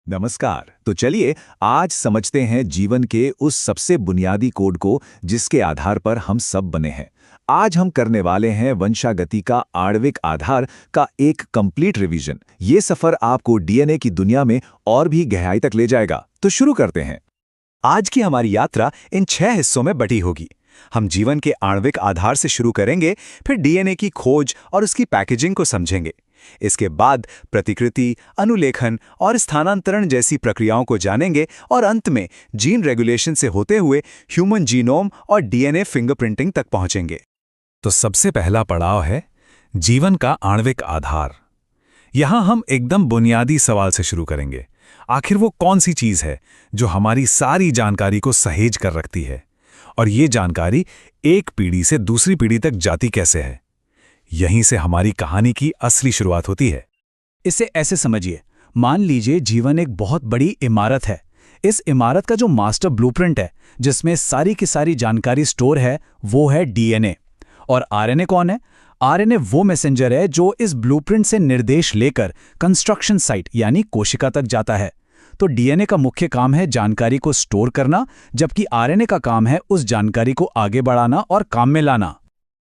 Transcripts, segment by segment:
नमस्कार। तो चलिए आज समझते हैं जीवन के उस सबसे बुनियादी कोड को जिसके आधार पर हम सब बने हैं। आज हम करने वाले हैं वंशागति का आणविक आधार का एक कंप्लीट रिवीजन। ये सफर आपको डीएनए की दुनिया में और भी गहराई तक ले जाएगा। तो शुरू करते हैं। आज की हमारी यात्रा इन 6 हिस्सों में बटी होगी। हम जीवन के आणविक आधार से शुरू करेंगे, फिर डीएनए की खोज और उसकी पैकेजिंग को समझेंगे। इसके बाद प्रतिकृति, अनुलेखन और स्थानांतरण जैसी प्रक्रियाओं को जानेंगे और अंत में जीन रेगुलेशन से होते हुए ह्यूमन जीनोम और डीएनए फिंगरप्रिंटिंग तक पहुंचेंगे। तो सबसे पहला पड़ाव है जीवन का आणविक आधार। यहां हम एकदम बुनियादी सवाल से शुरू करेंगे। आखिर वो कौन सी चीज है जो हमारी सारी जानकारी को सहेज कर रखती है, और ये जानकारी एक पीढ़ी से दूसरी पीढ़ी तक जाती कैसे है? यहीं से हमारी कहानी की असली शुरुआत होती है। इसे ऐसे समझिए, मान लीजिए जीवन एक बहुत बड़ी इमारत है। इस इमारत का जो मास्टर ब्लूप्रिंट है, जिसमें सारी की सारी जानकारी स्टोर है, वो है डीएनए। और आरएनए कौन है? आरएनए वो मैसेंजर है जो इस ब्लूप्रिंट से निर्देश लेकर कंस्ट्रक्शन साइट यानी कोशिका तक जाता है। तो डीएनए का मुख्य काम है जानकारी को स्टोर करना, जबकि आरएनए का काम है उस जानकारी को आगे बढ़ाना और काम में लाना।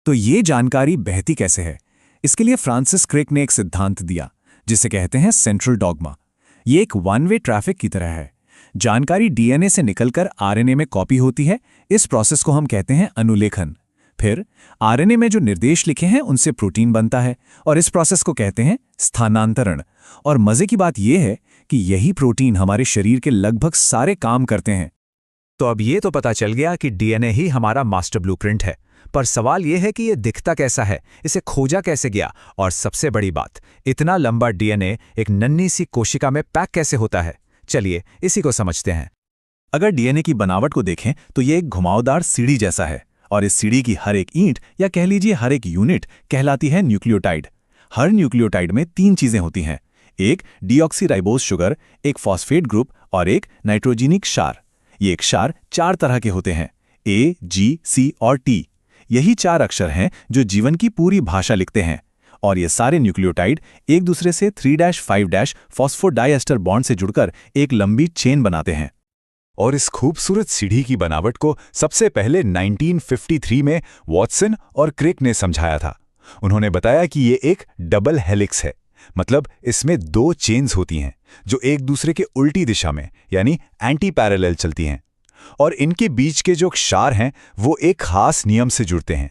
तो ये जानकारी बहती कैसे है? इसके लिए फ्रांसिस क्रिक ने एक सिद्धांत दिया जिसे कहते हैं सेंट्रल डॉगमा। ये एक वन वे ट्रैफिक की तरह है। जानकारी डीएनए से निकलकर आरएनए में कॉपी होती है। इस प्रोसेस को हम कहते हैं अनुलेखन। फिर आरएनए में जो निर्देश लिखे हैं उनसे प्रोटीन बनता है और इस प्रोसेस को कहते हैं स्थानांतरण। और मजे की बात यह है कि यही प्रोटीन हमारे शरीर के लगभग सारे काम करते हैं। तो अब ये तो पता चल गया कि डीएनए ही हमारा मास्टर ब्लूप्रिंट है, पर सवाल यह है कि ये दिखता कैसा है, इसे खोजा कैसे गया, और सबसे बड़ी बात, इतना लंबा डीएनए एक नन्ही सी कोशिका में पैक कैसे होता है? चलिए इसी को समझते हैं। अगर डीएनए की बनावट को देखें तो ये एक घुमावदार सीढ़ी जैसा है, और इस सीढ़ी की हर एक ईंट या कह लीजिए हर एक यूनिट कहलाती है न्यूक्लियोटाइड। हर न्यूक्लियोटाइड में 3 चीजें होती हैं, एक डीऑक्सीराइबोज शुगर, एक फॉस्फेट ग्रुप और एक नाइट्रोजेनिक क्षार। ये क्षार 4 तरह के होते हैं, ए, जी, सी और टी। यही 4 अक्षर हैं जो जीवन की पूरी भाषा लिखते हैं। और ये सारे न्यूक्लियोटाइड एक दूसरे से 3-5- फॉस्फोडाइएस्टर बॉन्ड से जुड़कर एक लंबी चेन बनाते हैं। और इस खूबसूरत सीढ़ी की बनावट को सबसे पहले 1953 में वॉटसन और क्रिक ने समझाया था। उन्होंने बताया कि ये एक डबल हेलिक्स है, मतलब इसमें 2 चेन्स होती हैं जो एक दूसरे के उल्टी दिशा में यानी एंटी पैरेलल चलती हैं। और इनके बीच के जो क्षार हैं वो एक खास नियम से जुड़ते हैं।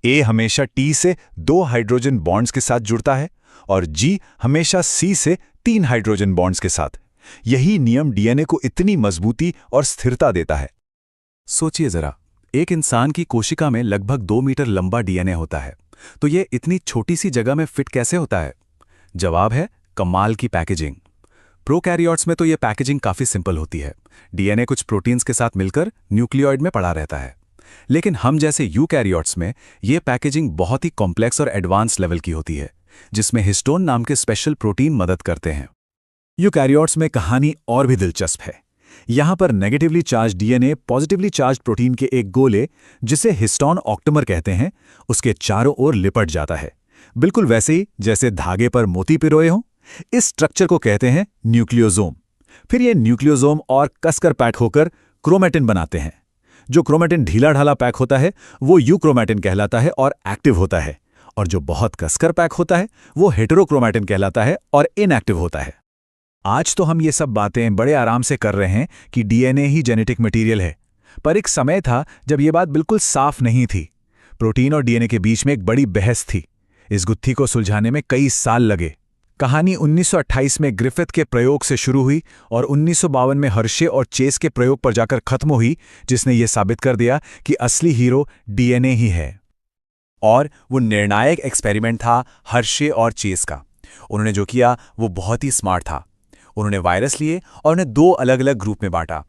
ए हमेशा टी से 2 हाइड्रोजन बॉन्ड्स के साथ जुड़ता है और जी हमेशा सी से 3 हाइड्रोजन बॉन्ड्स के साथ। यही नियम डीएनए को इतनी मजबूती और स्थिरता देता है। सोचिए जरा, एक इंसान की कोशिका में लगभग 2 मीटर लंबा डीएनए होता है, तो ये इतनी छोटी सी जगह में फिट कैसे होता है? जवाब है कमाल की पैकेजिंग। प्रोकैरियोट्स में तो ये पैकेजिंग काफी सिंपल होती है। डीएनए कुछ प्रोटीन्स के साथ मिलकर न्यूक्लियोइड में पड़ा रहता है। लेकिन हम जैसे यूकैरियोट्स में ये पैकेजिंग बहुत ही कॉम्प्लेक्स और एडवांस लेवल की होती है, जिसमें हिस्टोन नाम के स्पेशल प्रोटीन मदद करते हैं। यूकैरियोट्स में कहानी और भी दिलचस्प है। यहां पर negatively charge DNA positively charge protein के एक गोले, जिसे हिस्टोन ऑक्टेमर कहते हैं, उसके चारों ओर लिपट जाता है, बिल्कुल वैसे ही जैसे धागे पर मोती पिरोए हों। इस स्ट्रक्चर को कहते हैं न्यूक्लियोसोम। फिर ये न्यूक्लियोसोम और कसकर पैक होकर क्रोमैटिन बनाते हैं। जो क्रोमैटिन ढीला ढाला पैक होता है वो यूक्रोमैटिन कहलाता है और एक्टिव होता है, और जो बहुत कसकर पैक होता है वो हेटेरोक्रोमैटिन कहलाता है और इनएक्टिव होता है। आज तो हम ये सब बातें बड़े आराम से कर रहे हैं कि डीएनए ही जेनेटिक मटेरियल है, पर एक समय था जब ये बात बिल्कुल साफ नहीं थी। प्रोटीन और डीएनए के बीच में एक बड़ी बहस थी। इस गुत्थी को सुलझाने में कई साल लगे। कहानी 1928 में ग्रिफिथ के प्रयोग से शुरू हुई और 1952 में हर्शे और चेस के प्रयोग पर जाकर खत्म हुई, जिसने ये साबित कर दिया कि असली हीरो डीएनए ही है। और वो निर्णायक एक्सपेरिमेंट था हर्शे और चेस का। उन्होंने जो किया वो बहुत ही स्मार्ट था। उन्होंने वायरस लिए और उन्हें 2 अलग अलग ग्रुप में बांटा।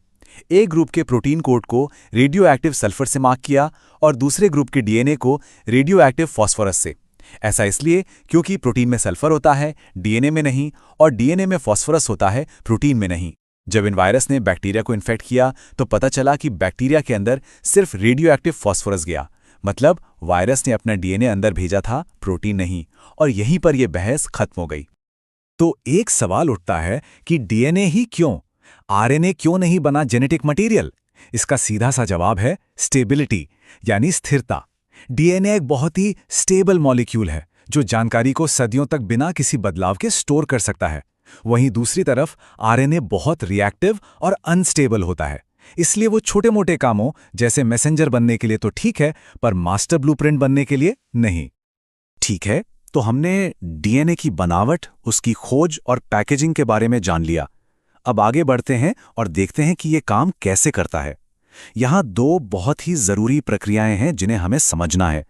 एक ग्रुप के प्रोटीन कोड को रेडियो एक्टिव सल्फर से मार्क किया और दूसरे ग्रुप के डीएनए को रेडियो एक्टिव फॉस्फोरस से। ऐसा इसलिए क्योंकि प्रोटीन में सल्फर होता है, डीएनए में नहीं, और डीएनए में फॉस्फोरस होता है, प्रोटीन में नहीं। जब इन वायरस ने बैक्टीरिया को इन्फेक्ट किया तो पता चला कि बैक्टीरिया के अंदर सिर्फ रेडियो एक्टिव फॉस्फोरस गया, मतलब वायरस ने अपना डीएनए अंदर भेजा था, प्रोटीन नहीं। और यहीं पर यह बहस खत्म हो गई। तो एक सवाल उठता है कि डीएनए ही क्यों, आरएनए क्यों नहीं बना जेनेटिक मटेरियल? इसका सीधा सा जवाब है स्टेबिलिटी, यानी स्थिरता। डीएनए एक बहुत ही स्टेबल मॉलिक्यूल है जो जानकारी को सदियों तक बिना किसी बदलाव के स्टोर कर सकता है। वहीं दूसरी तरफ आरएनए बहुत रिएक्टिव और अनस्टेबल होता है, इसलिए वो छोटे मोटे कामों जैसे मैसेंजर बनने के लिए तो ठीक है, पर मास्टर ब्लूप्रिंट बनने के लिए नहीं। ठीक है, तो हमने डीएनए की बनावट, उसकी खोज और पैकेजिंग के बारे में जान लिया। अब आगे बढ़ते हैं और देखते हैं कि ये काम कैसे करता है। यहाँ दो बहुत ही जरूरी प्रक्रियाएं हैं जिन्हें हमें समझना है।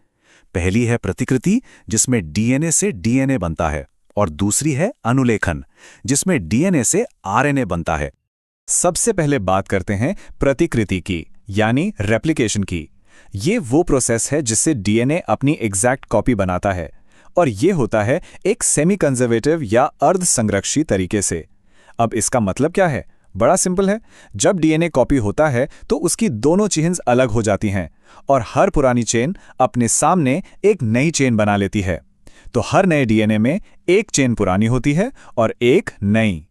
पहली है प्रतिकृति, जिसमें डीएनए से डीएनए बनता है, और दूसरी है अनुलेखन, जिसमें डीएनए से आरएनए बनता है। सबसे पहले बात करते हैं प्रतिकृति की, यानी रेप्लिकेशन की। ये वो प्रोसेस है जिससे डीएनए अपनी एग्जैक्ट कॉपी बनाता है, और ये होता है एक सेमी कंजर्वेटिव या अर्ध संरक्षी तरीके से। अब इसका मतलब क्या है? बड़ा सिंपल है। जब डीएनए कॉपी होता है तो उसकी दोनों चेन्स अलग हो जाती हैं, और हर पुरानी चेन अपने सामने एक नई चेन बना लेती है। तो हर नए डीएनए में एक चेन पुरानी होती है और एक नई।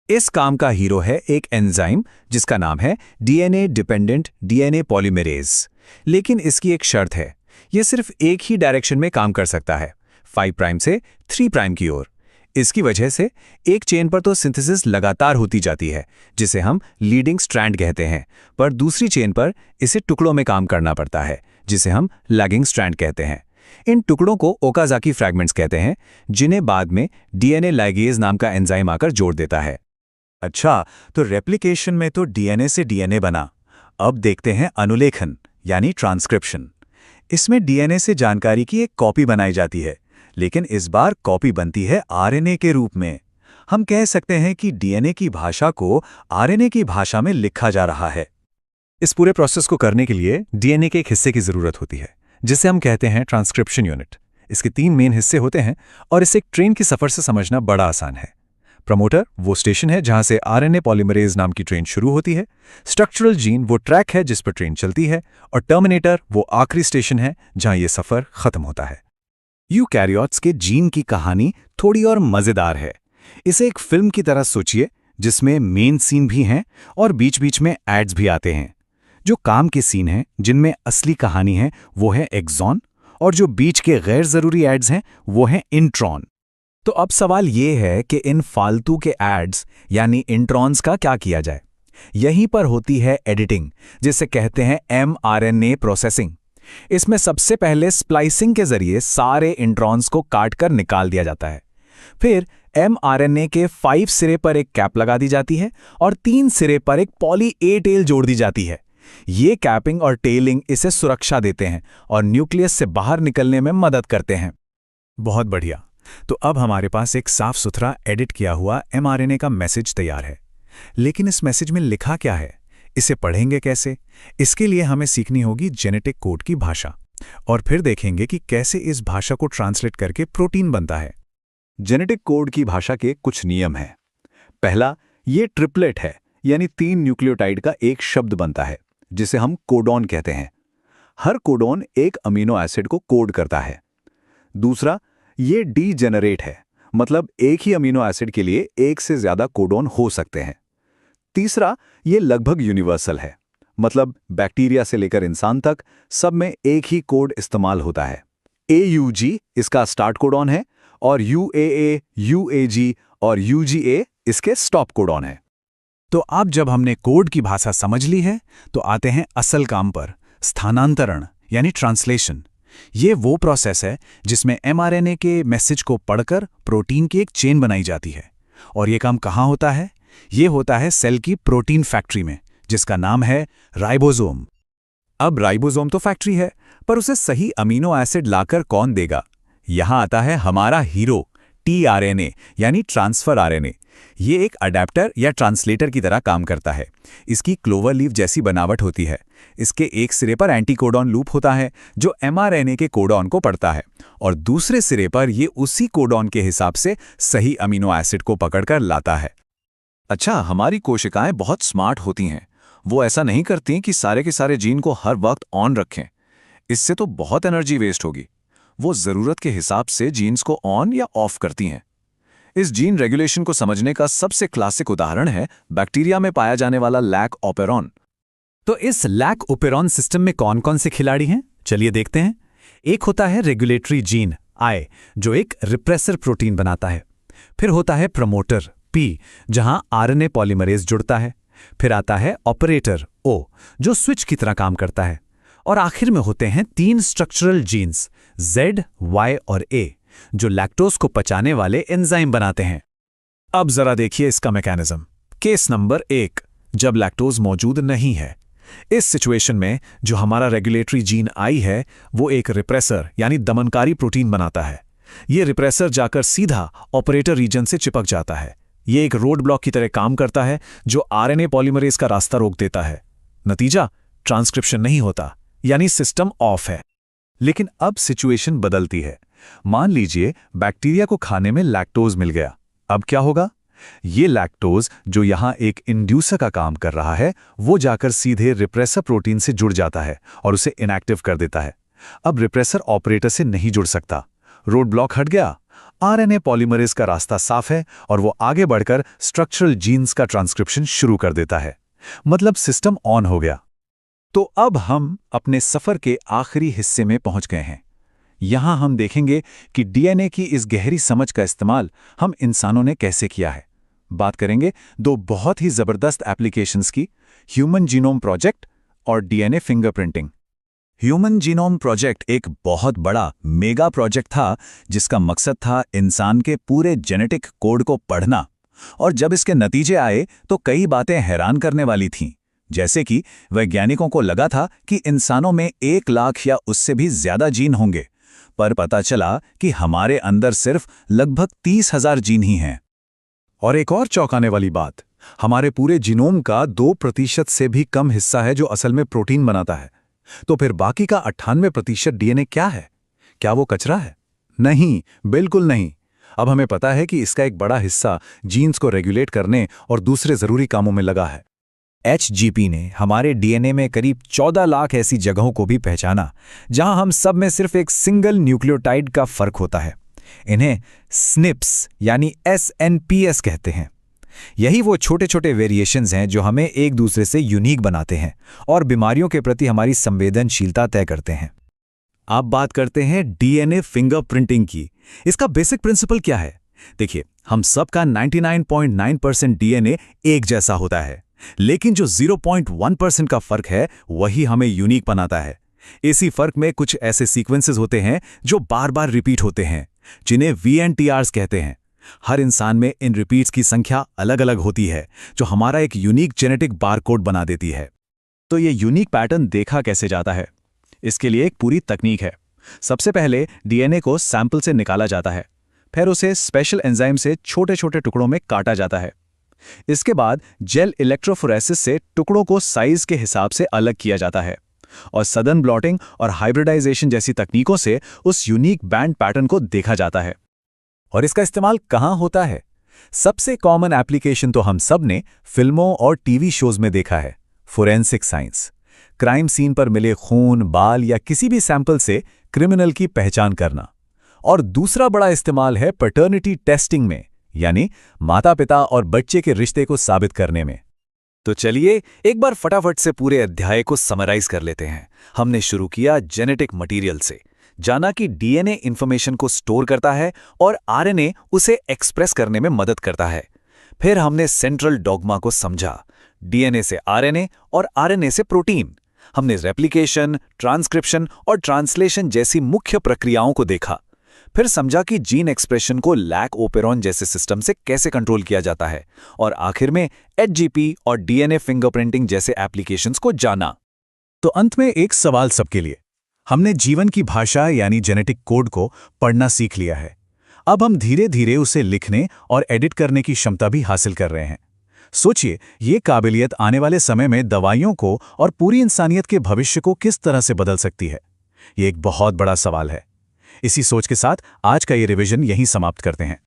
इस काम का हीरो है एक एंजाइम जिसका नाम है डीएनए डिपेंडेंट डीएनए पॉलीमरेज। लेकिन इसकी एक शर्त है, यह सिर्फ एक ही डायरेक्शन में काम कर सकता है, 5 प्राइम से 3 प्राइम की ओर। इसकी वजह से एक चेन पर तो सिंथेसिस लगातार होती जाती है, जिसे हम लीडिंग स्ट्रैंड कहते हैं, पर दूसरी चेन पर इसे टुकड़ों में काम करना पड़ता है, जिसे हम लैगिंग स्ट्रैंड कहते हैं। इन टुकड़ों को ओकाज़ाकी फ्रैगमेंट्स कहते हैं, जिन्हें बाद में डीएनए लाइगेज नाम का एंजाइम आकर जोड़ देता है। अच्छा, तो रेप्लिकेशन में तो डीएनए से डीएनए बना। अब देखते हैं अनुलेखन, यानी ट्रांसक्रिप्शन। इसमें डीएनए से जानकारी की एक कॉपी बनाई जाती है, लेकिन इस बार कॉपी बनती है आरएनए के रूप में। हम कह सकते हैं कि डीएनए की भाषा को आरएनए की भाषा में लिखा जा रहा है। इस पूरे प्रोसेस को करने के लिए डीएनए के एक हिस्से की जरूरत होती है, जिसे हम कहते हैं ट्रांसक्रिप्शन यूनिट। इसके 3 मेन हिस्से होते हैं, और इसे एक ट्रेन की सफर से समझना बड़ा आसान है। प्रमोटर वो स्टेशन है जहां से आरएनए पॉलीमरेज नाम की ट्रेन शुरू होती है, स्ट्रक्चरल जीन वो ट्रैक है जिस पर ट्रेन चलती है, और टर्मिनेटर वो आखिरी स्टेशन है जहां यह सफर खत्म होता है। यूकैरियोट्स के जीन की कहानी थोड़ी और मजेदार है। इसे एक फिल्म की तरह सोचिए, जिसमें मेन सीन भी हैं और बीच बीच में एड्स भी आते हैं। जो काम के सीन हैं जिनमें असली कहानी है वो है एक्सॉन, और जो बीच के गैर जरूरी एड्स हैं वो हैं इंट्रॉन। तो अब सवाल ये है कि इन फालतू के एड्स यानी इंट्रॉन्स का क्या किया जाए। यहीं पर होती है एडिटिंग, जिसे कहते हैं mRNA प्रोसेसिंग। इसमें सबसे पहले स्प्लाइसिंग के जरिए सारे इंट्रॉन्स को काट कर निकाल दिया जाता है। फिर mRNA के 5 सिरे पर एक कैप लगा दी जाती है और 3 सिरे पर एक पॉली ए टेल जोड़ दी जाती है। ये कैपिंग और टेलिंग इसे सुरक्षा देते हैं और न्यूक्लियस से बाहर निकलने में मदद करते हैं। बहुत बढ़िया। तो अब हमारे पास एक साफ सुथरा एडिट किया हुआ mRNA का मैसेज तैयार है। लेकिन इस मैसेज में लिखा क्या है, इसे पढ़ेंगे कैसे? इसके लिए हमें सीखनी होगी जेनेटिक कोड की भाषा, और फिर देखेंगे कि कैसे इस भाषा को ट्रांसलेट करके प्रोटीन बनता है। जेनेटिक कोड की भाषा के कुछ नियम हैं। पहला, ये ट्रिपलेट है, यानी 3 न्यूक्लियोटाइड का एक शब्द बनता है, जिसे हम कोडॉन कहते हैं। हर कोडॉन एक अमीनो एसिड को कोड करता है। दूसरा, ये डीजेनरेट है, मतलब एक ही अमीनो एसिड के लिए एक से ज्यादा कोडॉन हो सकते हैं। तीसरा, ये लगभग यूनिवर्सल है, मतलब बैक्टीरिया से लेकर इंसान तक सब में एक ही कोड इस्तेमाल होता है। AUG इसका स्टार्ट कोडॉन है, और UAA, UAG और UGA इसके स्टॉप कोडॉन है। तो अब जब हमने कोड की भाषा समझ ली है, तो आते हैं असल काम पर, स्थानांतरण यानी ट्रांसलेशन। ये वो प्रोसेस है जिसमें mRNA के मैसेज को पढ़कर प्रोटीन की एक चेन बनाई जाती है। और ये काम कहाँ होता है? ये होता है सेल की प्रोटीन फैक्ट्री में, जिसका नाम है राइबोसोम। अब राइबोसोम तो फैक्ट्री है, पर उसे सही अमीनो एसिड लाकर कौन देगा? यहाँ आता है हमारा हीरो tRNA यानी ट्रांसफर आरएनए। ये एक अडेप्टर या ट्रांसलेटर की तरह काम करता है। इसकी क्लोवर लीफ जैसी बनावट होती है। इसके एक सिरे पर एंटीकोडॉन लूप होता है जो mRNA के कोडॉन को पढ़ता है, और दूसरे सिरे पर ये उसी कोडॉन के हिसाब से सही अमीनो एसिड को पकड़कर लाता है। अच्छा, हमारी कोशिकाएं बहुत स्मार्ट होती हैं। वो ऐसा नहीं करती कि सारे के सारे जीन को हर वक्त ऑन रखें। इससे तो बहुत एनर्जी वेस्ट होगी। वो ज़रूरत के हिसाब से जीन्स को ऑन या ऑफ करती हैं। इस जीन रेगुलेशन को समझने का सबसे क्लासिक उदाहरण है बैक्टीरिया में पाया जाने वाला लैक ओपेरॉन। तो इस लैक ओपेरॉन सिस्टम में कौन कौन से खिलाड़ी हैं, चलिए देखते हैं। एक होता है रेगुलेटरी जीन आई, जो एक रिप्रेसर प्रोटीन बनाता है। फिर होता है प्रमोटर पी, जहां आरएनए पॉलीमरेज जुड़ता है। फिर आता है ऑपरेटर ओ, जो स्विच की तरह काम करता है। और आखिर में होते हैं 3 स्ट्रक्चरल जीन्स Z, Y और A, जो लैक्टोज को पचाने वाले एंजाइम बनाते हैं। अब जरा देखिए इसका मैकेनिज्म। केस नंबर 1, जब लैक्टोज मौजूद नहीं है। इस सिचुएशन में जो हमारा रेगुलेटरी जीन आई है वो एक रिप्रेसर यानी दमनकारी प्रोटीन बनाता है। ये रिप्रेसर जाकर सीधा ऑपरेटर रीजन से चिपक जाता है। ये एक रोड ब्लॉक की तरह काम करता है जो आरएनए पॉलीमरेज का रास्ता रोक देता है। नतीजा, ट्रांसक्रिप्शन नहीं होता, यानी सिस्टम ऑफ है। लेकिन अब सिचुएशन बदलती है। मान लीजिए बैक्टीरिया को खाने में लैक्टोज मिल गया। अब क्या होगा? ये लैक्टोज जो यहां एक इंड्यूसर का काम कर रहा है, वो जाकर सीधे रिप्रेसर प्रोटीन से जुड़ जाता है और उसे इनएक्टिव कर देता है। अब रिप्रेसर ऑपरेटर से नहीं जुड़ सकता। रोड ब्लॉक हट गया, आरएनए पॉलीमरेज का रास्ता साफ है और वो आगे बढ़कर स्ट्रक्चरल जीन्स का ट्रांसक्रिप्शन शुरू कर देता है। मतलब सिस्टम ऑन हो गया। तो अब हम अपने सफर के आखिरी हिस्से में पहुंच गए हैं। यहां हम देखेंगे कि डीएनए की इस गहरी समझ का इस्तेमाल हम इंसानों ने कैसे किया है। बात करेंगे 2 बहुत ही जबरदस्त एप्लीकेशंस की, ह्यूमन जीनोम प्रोजेक्ट और DNA fingerprinting. Human genome project एक बहुत बड़ा मेगा प्रोजेक्ट था जिसका मकसद था इंसान के पूरे जेनेटिक कोड को पढ़ना। और जब इसके नतीजे आए तो कई बातें हैरान करने वाली थीं। जैसे कि वैज्ञानिकों को लगा था कि इंसानों में 1 लाख या उससे भी ज्यादा जीन होंगे, पर पता चला कि हमारे अंदर सिर्फ लगभग 30,000 जीन ही हैं। और एक और चौंकाने वाली बात, हमारे पूरे जीनोम का 2% से भी कम हिस्सा है जो असल में प्रोटीन बनाता है। तो फिर बाकी का 98% डीएनए क्या है? क्या वो कचरा है? नहीं, बिल्कुल नहीं। अब हमें पता है कि इसका एक बड़ा हिस्सा जीन्स को रेगुलेट करने और दूसरे जरूरी कामों में लगा है। HGP ने हमारे डीएनए में करीब 14 लाख ऐसी जगहों को भी पहचाना जहां हम सब में सिर्फ एक सिंगल न्यूक्लियोटाइड का फर्क होता है। इन्हें SNPs यानी SNPs कहते हैं। यही वो छोटे छोटे वेरिएशंस हैं जो हमें एक दूसरे से यूनिक बनाते हैं और बीमारियों के प्रति हमारी संवेदनशीलता तय करते हैं। अब बात करते हैं डीएनए फिंगरप्रिंटिंग की। इसका बेसिक प्रिंसिपल क्या है? देखिए, हम सबका 99.9% डीएनए एक जैसा होता है, लेकिन जो 0.1% का फर्क है वही हमें यूनिक बनाता है। इसी फर्क में कुछ ऐसे सीक्वेंसेस होते हैं जो बार बार रिपीट होते हैं, जिन्हें VNTRs कहते हैं। हर इंसान में इन रिपीट्स की संख्या अलग अलग होती है, जो हमारा एक यूनिक जेनेटिक बारकोड बना देती है। तो ये यूनिक पैटर्न देखा कैसे जाता है? इसके लिए एक पूरी तकनीक है। सबसे पहले डीएनए को सैंपल से निकाला जाता है, फिर उसे स्पेशल एंजाइम से छोटे छोटे टुकड़ों में काटा जाता है। इसके बाद जेल इलेक्ट्रोफोरेसिस से टुकड़ों को साइज के हिसाब से अलग किया जाता है और सदन ब्लॉटिंग और हाइब्रिडाइजेशन जैसी तकनीकों से उस यूनिक बैंड पैटर्न को देखा जाता है। और इसका इस्तेमाल कहाँ होता है? सबसे कॉमन एप्लीकेशन तो हम सब ने फिल्मों और टीवी शोज में देखा है, फोरेंसिक साइंस। क्राइम सीन पर मिले खून, बाल या किसी भी सैंपल से क्रिमिनल की पहचान करना। और दूसरा बड़ा इस्तेमाल है पैटर्निटी टेस्टिंग में, यानी माता पिता और बच्चे के रिश्ते को साबित करने में। तो चलिए एक बार फटाफट से पूरे अध्याय को समराइज कर लेते हैं। हमने शुरू किया जेनेटिक मटेरियल से, जाना कि डीएनए इंफॉर्मेशन को स्टोर करता है और आरएनए उसे एक्सप्रेस करने में मदद करता है। फिर हमने सेंट्रल डॉगमा को समझा, डीएनए से आरएनए और आरएनए से प्रोटीन। हमने रेप्लिकेशन, ट्रांसक्रिप्शन और ट्रांसलेशन जैसी मुख्य प्रक्रियाओं को देखा। फिर समझा कि जीन एक्सप्रेशन को लैक ओपेरॉन जैसे सिस्टम से कैसे कंट्रोल किया जाता है, और आखिर में HGP और डीएनए फिंगरप्रिंटिंग जैसे एप्लीकेशंस को जाना। तो अंत में एक सवाल सबके लिए। हमने जीवन की भाषा यानी जेनेटिक कोड को पढ़ना सीख लिया है। अब हम धीरे धीरे उसे लिखने और एडिट करने की क्षमता भी हासिल कर रहे हैं। सोचिए, ये काबिलियत आने वाले समय में दवाइयों को और पूरी इंसानियत के भविष्य को किस तरह से बदल सकती है? ये एक बहुत बड़ा सवाल है। इसी सोच के साथ आज का ये रिवीजन यहीं समाप्त करते हैं।